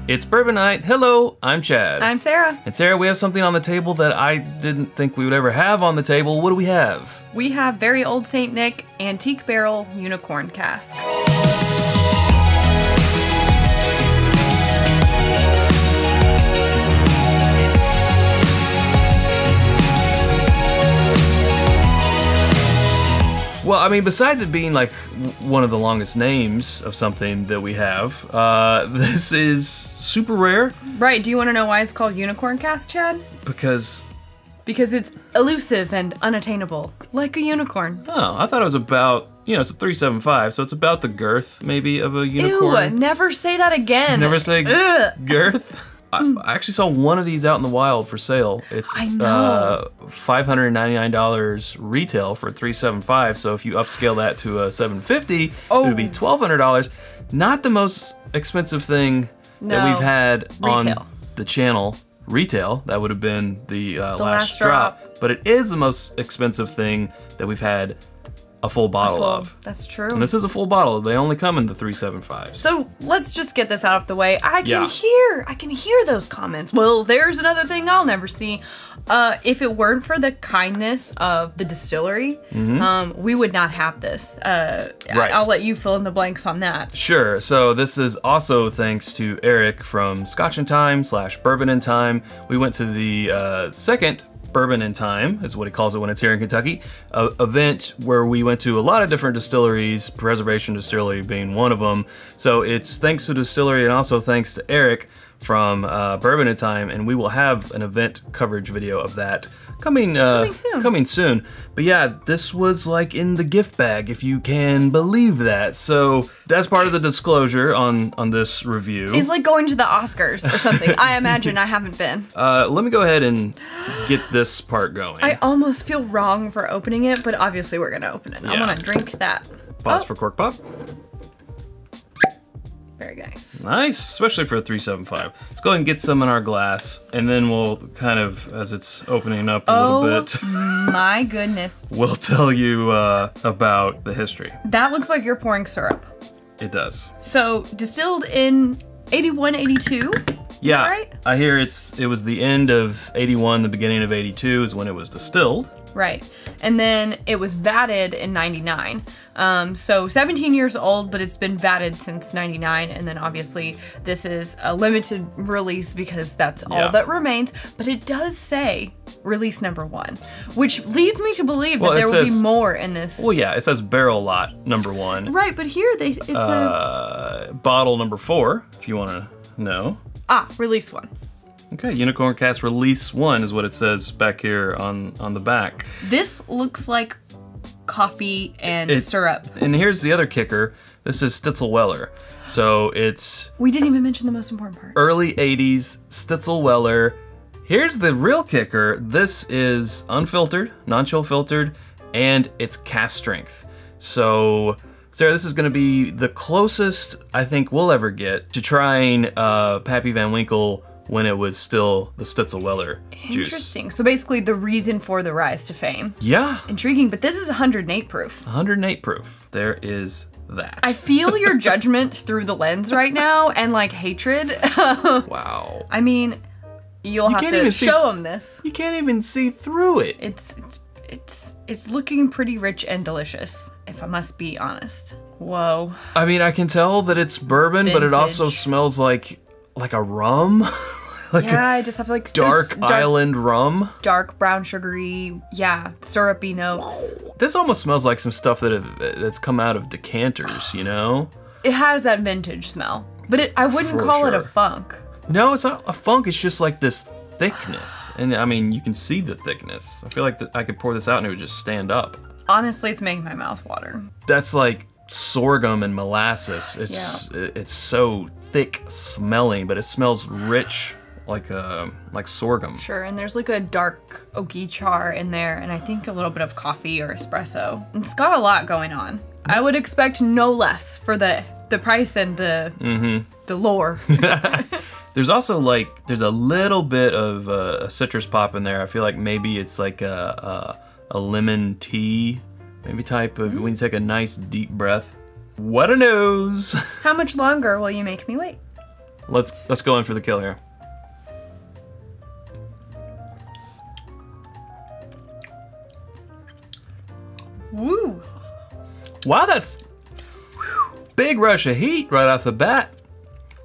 It's Bourbon Night. Hello, I'm Chad. I'm Sarah. And Sarah, we have something on the table that I didn't think we would ever have on the table. What do we have? We have very Olde St. Nick Antique Barrel Unicorn Cask. Well, I mean, besides it being like one of the longest names of something that we have, this is super rare. Right, do you want to know why it's called Unicorn Cask, Chad? Because it's elusive and unattainable, like a unicorn. Oh, I thought it was about, you know, it's a 375, so it's about the girth, maybe, of a unicorn. Ew, never say that again. Never say girth? I actually saw one of these out in the wild for sale. It's $599 retail for $375. So if you upscale that to a $750, it would be $1,200. Not the most expensive thing that we've had on the channel. Retail, that would have been the last drop. But it is the most expensive thing that we've had a full bottle of. That's true. And this is a full bottle. They only come in the 375. So let's just get this out of the way. I can hear those comments. Well, there's another thing I'll never see. If it weren't for the kindness of the distillery, we would not have this. Right. I'll let you fill in the blanks on that. Sure. So this is also thanks to Eric from Scotch and Time / Bourbon and Time. We went to the second Bourbon in Time, is what he calls it when it's here in Kentucky, event where we went to a lot of different distilleries, Preservation Distillery being one of them. So it's thanks to the distillery and also thanks to Eric from Bourbon in Time, and we will have an event coverage video of that coming soon. But yeah, this was like in the gift bag, if you can believe that. So that's part of the disclosure on this review. It's like going to the Oscars or something. I imagine. I haven't been. Let me go ahead and get this part going. I almost feel wrong for opening it, but obviously we're gonna open it. Yeah. I'm gonna drink that. Pause for cork pop. Very nice. Nice, especially for a 375. Let's go ahead and get some in our glass, and then we'll kind of, as it's opening up a little bit. My goodness. We'll tell you about the history. That looks like you're pouring syrup. It does. So, distilled in 81, 82? Yeah, right? I hear it was the end of 81, the beginning of 82 is when it was distilled. Right, and then it was vatted in 99. So 17 years old, but it's been vatted since 99, and then obviously this is a limited release because that's all that remains, but it does say release #1, which leads me to believe that there will be more in this. Well, yeah, it says barrel lot #1. Right, but here it says... bottle #4, if you want to know. Ah, release 1. Okay, Unicorn Cask Release 1 is what it says back here on the back. This looks like coffee and syrup. And here's the other kicker. This is Stitzel-Weller. So it's... We didn't even mention the most important part. Early 80s, Stitzel-Weller. Here's the real kicker. This is unfiltered, non-chill filtered, and it's cask strength. So... Sarah, this is going to be the closest I think we'll ever get to trying Pappy Van Winkle when it was still the Stitzel-Weller juice. Interesting. So basically the reason for the rise to fame. Yeah. Intriguing, but this is 108 proof. 108 proof. There is that. I feel your judgment through the lens right now and like hatred. Wow. I mean, you'll have to show them this. You can't even see through it. It's looking pretty rich and delicious, if I must be honest. Whoa. I mean, I can tell that it's bourbon, but it also smells like a rum. I just have like dark island rum. Dark brown sugary, syrupy notes. This almost smells like some stuff that's come out of decanters, you know? It has that vintage smell, but I wouldn't call it a funk. No, it's not a funk, it's just like this thickness. And I mean, you can see the thickness. I feel like I could pour this out and it would just stand up. Honestly, it's making my mouth water. That's like sorghum and molasses. It's so thick smelling, but it smells rich like sorghum. Sure, and there's like a dark oaky char in there, and I think a little bit of coffee or espresso. It's got a lot going on. I would expect no less for the price and the lore. There's also there's a little bit of a citrus pop in there. I feel like maybe it's like a lemon tea, maybe type of, when you take a nice deep breath. What a nose! How much longer will you make me wait? let's go in for the kill here. Woo! Wow, that's big rush of heat right off the bat.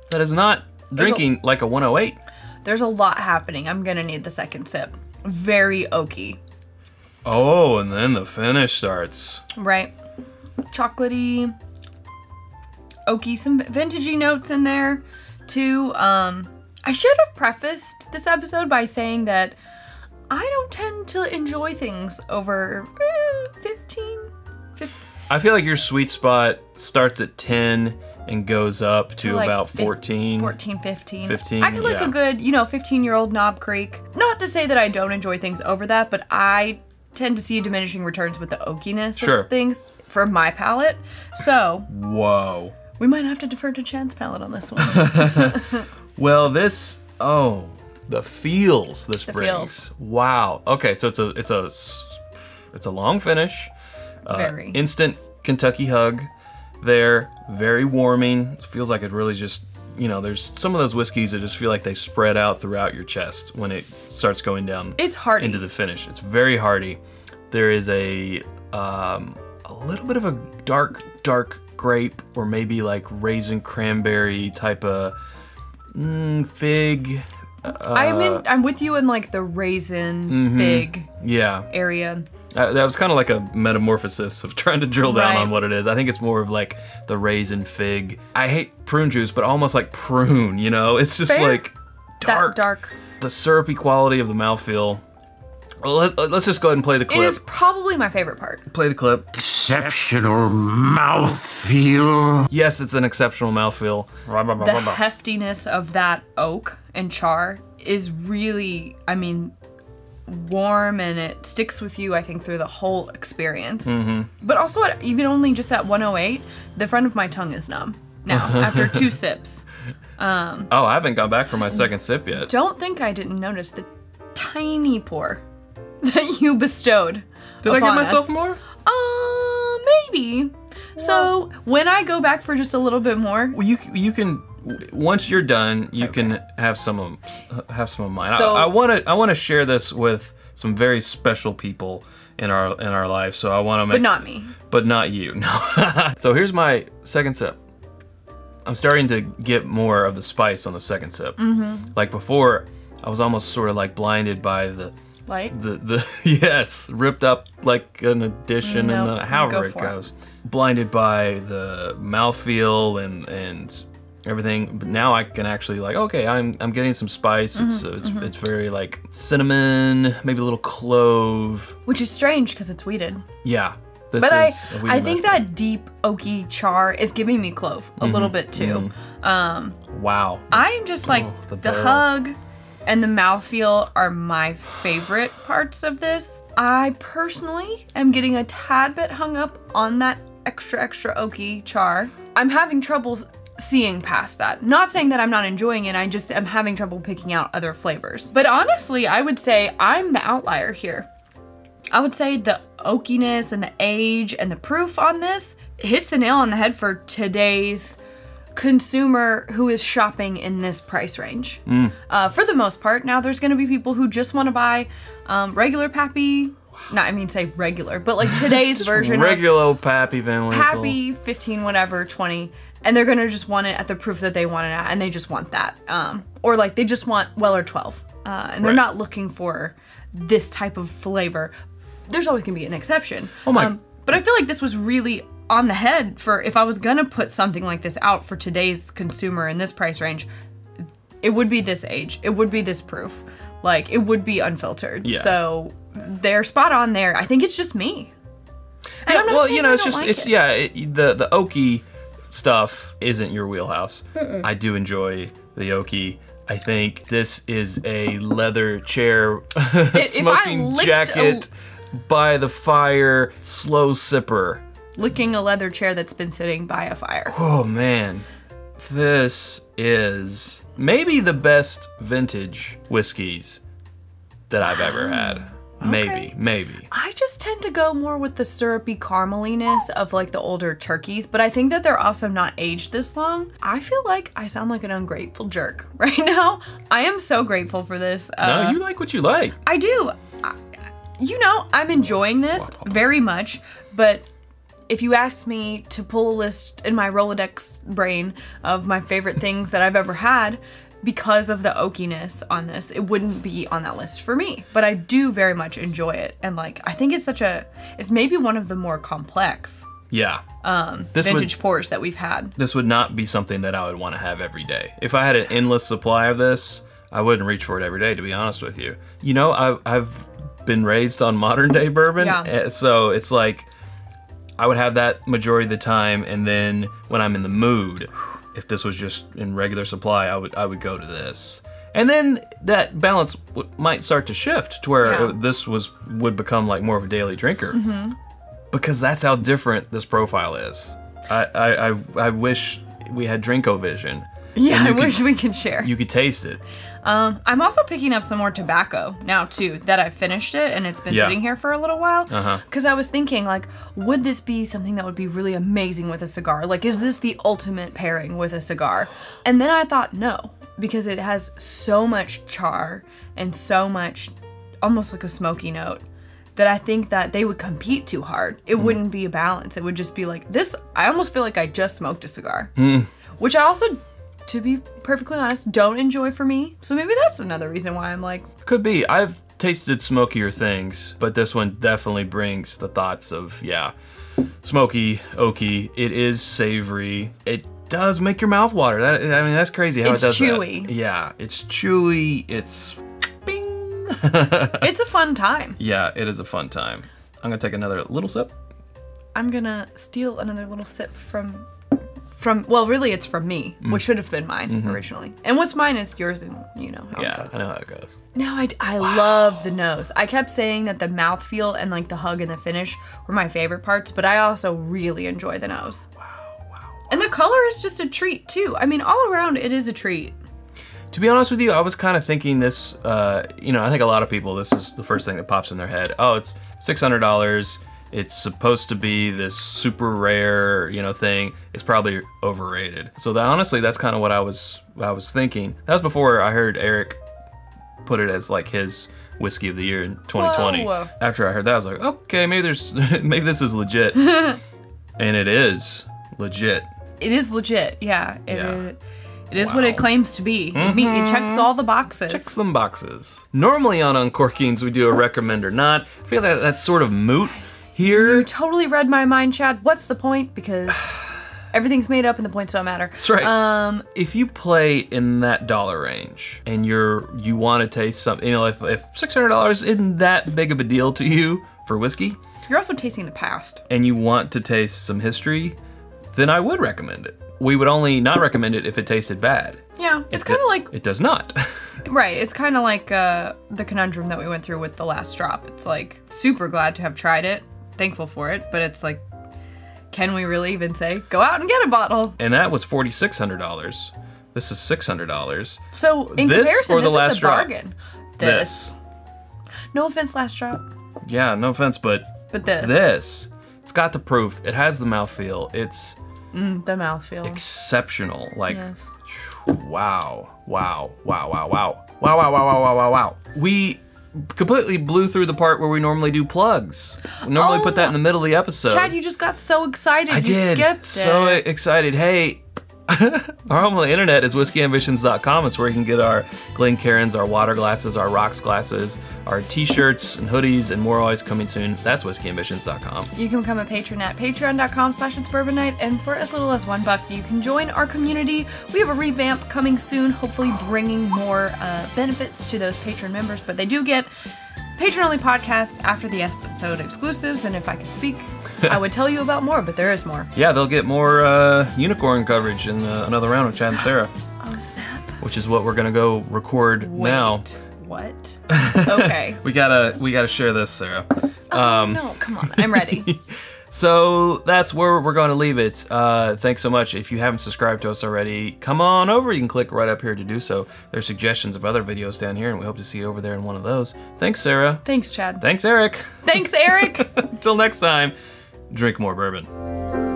That is not drinking like a 108. There's a lot happening. I'm gonna need the second sip. Very oaky. Oh, and then the finish starts. Right. Chocolatey, oaky, some vintagey notes in there too. I should have prefaced this episode by saying that I don't tend to enjoy things over 15. I feel like your sweet spot starts at 10 and goes up to like about 14. 14, 15. 15, I could like yeah. a good, 15-year-old Knob Creek. Not to say that I don't enjoy things over that, but I tend to see diminishing returns with the oakiness of things for my palate. So, whoa. We might have to defer to Chad's palate on this one. Well, this, the feels this brings. Feels. Wow. Okay, so it's a long finish. Very. Instant Kentucky hug there. Very warming. It feels like it really just, there's some of those whiskeys that just feel like they spread out throughout your chest when it starts going down. It's hearty. Into the finish. It's very hearty. There is a little bit of a dark grape or maybe like raisin cranberry type of fig. I'm with you in like the raisin fig area. That was kind of like a metamorphosis of trying to drill down on what it is. I think it's more of like the raisin fig. I hate prune juice, but almost like prune, It's just like dark. That dark. The syrupy quality of the mouthfeel. Well, let's just go ahead and play the clip. It is probably my favorite part. Play the clip. Exceptional mouthfeel. Yes, it's an exceptional mouthfeel. The heftiness of that oak and char is really, warm, and it sticks with you, I think, through the whole experience. But also, even only just at 108, the front of my tongue is numb now after 2 sips. I haven't gone back for my second sip yet. Don't think I didn't notice the tiny pour that you bestowed. Did I give myself more? Maybe. So when I go back for just a little bit more, well, you can. Once you're done, you can have some of mine. So, I want to share this with some very special people in our life. So I want to make. But not me. But not you. No. So here's my second sip. I'm starting to get more of the spice on the second sip. Like before, I was almost sort of like blinded by the light. Yes, ripped up like an addition and then however it go goes. Blinded by the mouthfeel and everything, but now I can actually like, okay, I'm getting some spice. It's very like cinnamon, maybe a little clove, Which is strange because it's weeded. Yeah. But I think that deep oaky char is giving me clove a little bit too. Wow. I'm just like the hug and the mouthfeel are my favorite parts of this. I personally am getting a tad bit hung up on that extra oaky char. I'm having trouble seeing past that. Not saying that I'm not enjoying it, I just am having trouble picking out other flavors. But honestly, I would say I'm the outlier here. I would say the oakiness and the age and the proof on this hits the nail on the head for today's consumer who is shopping in this price range. For the most part. Now there's gonna be people who just wanna buy regular Pappy, say regular, but like today's version regular Pappy Van Winkle. Pappy 15, whatever, 20, and they're gonna just want it at the proof that they want it at, and they just want that. Or like they just want Weller 12, and they're not looking for this type of flavor. There's always gonna be an exception. But I feel like this was really on the head for if I was gonna put something like this out for today's consumer in this price range, it would be this age, it would be this proof, like it would be unfiltered. Yeah. So they're spot on there. I think it's just me. And I'm not saying the oaky stuff isn't your wheelhouse. I do enjoy the oaky. I think this is a leather chair, smoking jacket by the fire, slow sipper. Licking a leather chair that's been sitting by a fire. Oh man, this is maybe the best vintage whiskeys that I've ever had. Maybe. I just tend to go more with the syrupy carameliness of like the older turkeys, but I think that they're also not aged this long. I feel like I sound like an ungrateful jerk right now. I am so grateful for this. No, you like what you like. I do. I'm enjoying this very much, but if you asked me to pull a list in my Rolodex brain of my favorite things that I've ever had, because of the oakiness on this, it wouldn't be on that list for me. But I do very much enjoy it. And like, I think it's maybe one of the more complex vintage pours that we've had. This would not be something that I would want to have every day. If I had an endless supply of this, I wouldn't reach for it every day, to be honest with you. You know, I've been raised on modern day bourbon, so it's like, I would have that majority of the time, and then when I'm in the mood, if this was just in regular supply, I would go to this. And then that balance might start to shift to where this would become like more of a daily drinker. Because that's how different this profile is. I wish we had Drinko-Vision. Yeah, I wish we could share. You could taste it. I'm also picking up some more tobacco now too, that I finished it and it's been sitting here for a little while. Because I was thinking like, would this be something that would be really amazing with a cigar? Like, is this the ultimate pairing with a cigar? And then I thought no, because it has so much char and so much, almost like a smoky note, that I think that they would compete too hard. It wouldn't be a balance. It would just be like this. I almost feel like I just smoked a cigar, which I also, to be perfectly honest, don't enjoy for me. So maybe that's another reason why I'm like... Could be. I've tasted smokier things, but this one definitely brings the thoughts of, smoky, oaky. It is savory. It does make your mouth water. That's crazy how it does chewy. that. Yeah, it's chewy. It's bing. It's a fun time. Yeah, it is a fun time. I'm gonna take another little sip. I'm gonna steal another little sip from well, really it's from me, which should have been mine originally. And what's mine is yours, and you know how it goes. I know how it goes. Now I love the nose. I kept saying that the mouthfeel and like the hug and the finish were my favorite parts, but I also really enjoy the nose. Wow. And the color is just a treat too. I mean, all around it is a treat. To be honest with you, I was kind of thinking this, I think a lot of people, this is the first thing that pops in their head. Oh, it's $600. It's supposed to be this super rare, thing. It's probably overrated. So honestly, that's kind of what I was thinking. That was before I heard Eric put it as like his whiskey of the year in 2020. Whoa. After I heard that, I was like, okay, maybe this is legit. And it is legit. It is legit, yeah. It is what it claims to be. It checks all the boxes. Checks them boxes. Normally on Uncorkings, we do a recommend or not. I feel like that's sort of moot. Here, you totally read my mind, Chad. What's the point? Because everything's made up and the points don't matter. That's right. If you play in that dollar range and you want to taste something, if $600 isn't that big of a deal to you for whiskey, you're also tasting the past. And you want to taste some history, then I would recommend it. We would only not recommend it if it tasted bad. Yeah, it's kind of like... It does not. Right, it's kind of like the conundrum that we went through with the last drop. It's like, super glad to have tried it. Thankful for it, but it's like, can we really even say, go out and get a bottle? And that was $4,600. This is $600. So in comparison, this is a bargain. This. No offense, last drop. Yeah, no offense, but this. This. It's got the proof. It has the mouthfeel. It's the mouthfeel. Exceptional. Like, yes. Wow. We completely blew through the part where we normally do plugs. We normally put that in the middle of the episode. Chad, you just got so excited. You skipped it. So excited. Hey, our home on the internet is whiskyambitions.com. It's where you can get our Glencairns, our water glasses, our rocks glasses, our t-shirts and hoodies, and more always coming soon. That's whiskyambitions.com. You can become a patron at patreon.com/itsbourbonnight, and for as little as $1, you can join our community. We have a revamp coming soon, hopefully bringing more benefits to those patron members, but they do get patron-only podcasts after the episode exclusives, and if I could speak, I would tell you about more, but there is more. Yeah, they'll get more unicorn coverage in another round with Chad and Sarah. Oh, snap. Which is what we're gonna go record now. What? Okay. we gotta share this, Sarah. No, come on, I'm ready. So that's where we're going to leave it. Thanks so much. If you haven't subscribed to us already, come on over. You can click right up here to do so. There's suggestions of other videos down here, and we hope to see you over there in one of those. Thanks, Sarah. Thanks, Chad. Thanks, Eric. Thanks, Eric. Until next time, drink more bourbon.